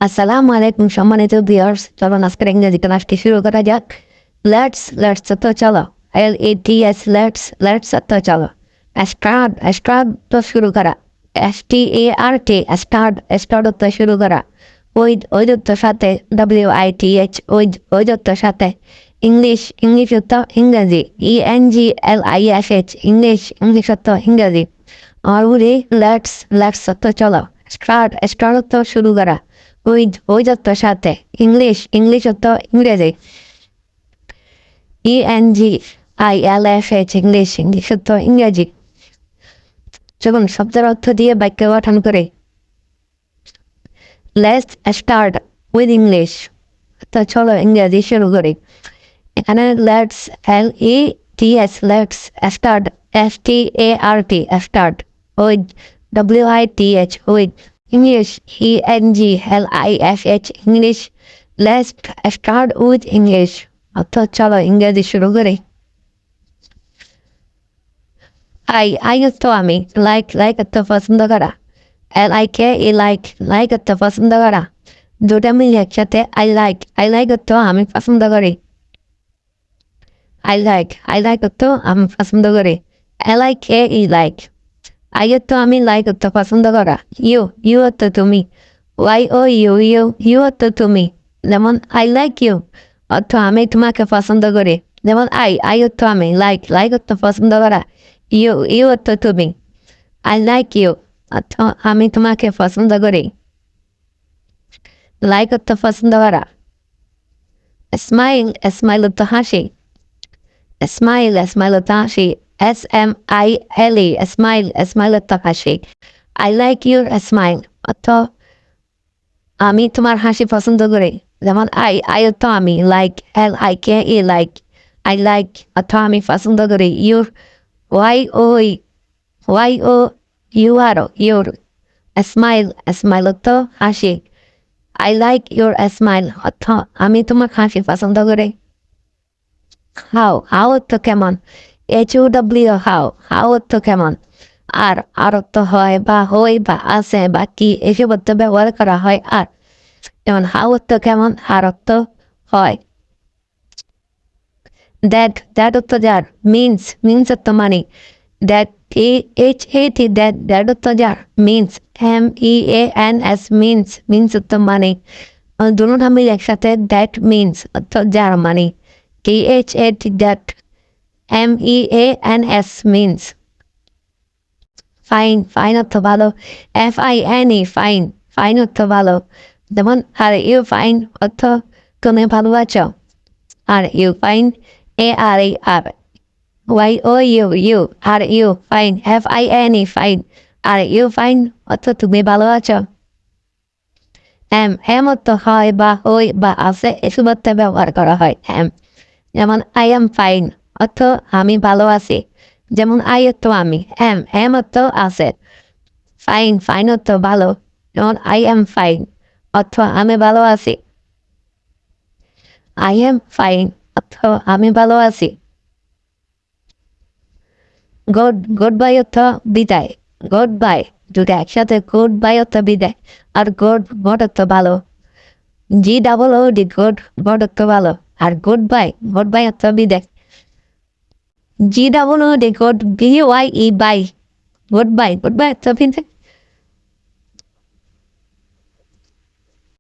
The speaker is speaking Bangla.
আসসালামু আলাইকুম সম্মানিত ভিউয়ার্স, চলুন আজকের ইংরেজি ক্লাসটি শুরু করা যাক। লেটস তো চলো, LETS লেটস তো চলো। স্টার্ট তো শুরু করা, স্টার্ট তো শুরু করা। ওই তো সাথে, WITH ওই তো সাথে। ইংলিশ তো ইংরেজি, ENGLISH ইংলিশ তো ইংরেজি। আর লেটস তো চলো। স্টার্ট তো শুরু করা, ওই যত সাথে। ইংলিশ তো ইংরেজি, ENGILSH ইংলিশ তো ইংরেজি। চলুন শব্দের অর্থ দিয়ে বাক্য গঠন করে। লেটস স্টার্ট উইথ ইংলিশ, তো চলো ইংরেজি শুরু করি। এখানে let's start, start with, WITH with. English, ENGLISH English. Let's start with English, অর্থাৎ চলো ইংরেজি শুরু করি। আই তো আমি, লাইক তো পছন্দ করা। লাইক তো পছন্দ করা। দুটা মিলে একসাথে আই লাইক তো আমি পছন্দ করি। আই লাইক তো আমি পছন্দ করি। লাইক। আই তো আমি, লাইক তো পছন্দ করা। ইউ তো তুমি। ইউ তো তুমি। যেমন আই লাইক ইউ, অর্থ আমি তোমাকে পছন্দ করি। যেমন আই তো আমি, লাইক তো পছন্দ করা। ইউ তো তুমি। আই লাইক ইউ, অর্থ আমি তোমাকে পছন্দ করি। লাইক তো পছন্দ করা। স্মাইল তো হাসি। স্মাইল তো হাসি। স্মাইল তো হাসি। আই লাইক ইউর স্মাইল, অর্থ আমি তোমার হাসি পছন্দ করি। যেমন আই তো আমি, লাইক। আই লাইক, অর্থ আমি পছন্দ করি। Y O Y O your smile তো হাসি। আই লাইক ইউর স্মাইল, অর্থ আমি তোমার হাসি পছন্দ করি। হাউ তো কেমন। হাউ তো কেমন। আর তো হয় বা হই বা আছে বা কি, এসব অর্থ ব্যবহার করা হয় আর। যেমন হাউ তো কেমন, আর অর্থ হয়। দ্যাট অর্থ যার। মিনস অর্থ মানে। দ্যাট অর্থ যার। MEANS মিনস অর্থ মানে। দুটো মিলে একসাথে দ্যাট মিনস অর্থ যার মানে। দ্যাট। MEANS means. ফাইন অর্থ ভালো। FINE ফাইন অর্থ ভালো। যেমন আর ইউ ফাইন, অর্থ তুমি ভালো আছো। Are you fine, ARER। You are you fine, FINE fine. Are you fine, অর্থ তুমি ভালো আছো। এম অর্থ হয় বা হই বা আছে, এসব অর্থে ব্যবহার করা হয় এম। যেমন আই এম ফাইন, অর্থ আমি ভালো আছি। যেমন আই অর্থ আমি, এম অর্থ আছে। ফাইন অর্থ ভালো। যেমন আই এম ফাইন, অর্থ আমি ভালো আছি। আই এম ফাইন, অর্থ আমি ভালো আছি। গুড বাই অর্থ বিদায়। গুড বাই, দুটো একসাথে, গুড বাই অর্থ বিদায়। আর গুড অর্থ ভালো। GOOD, গুড অর্থ ভালো। আর গুড বাই অর্থ বিদায়। GOOD, BYE bye. Goodbye অর্থ বিদায়।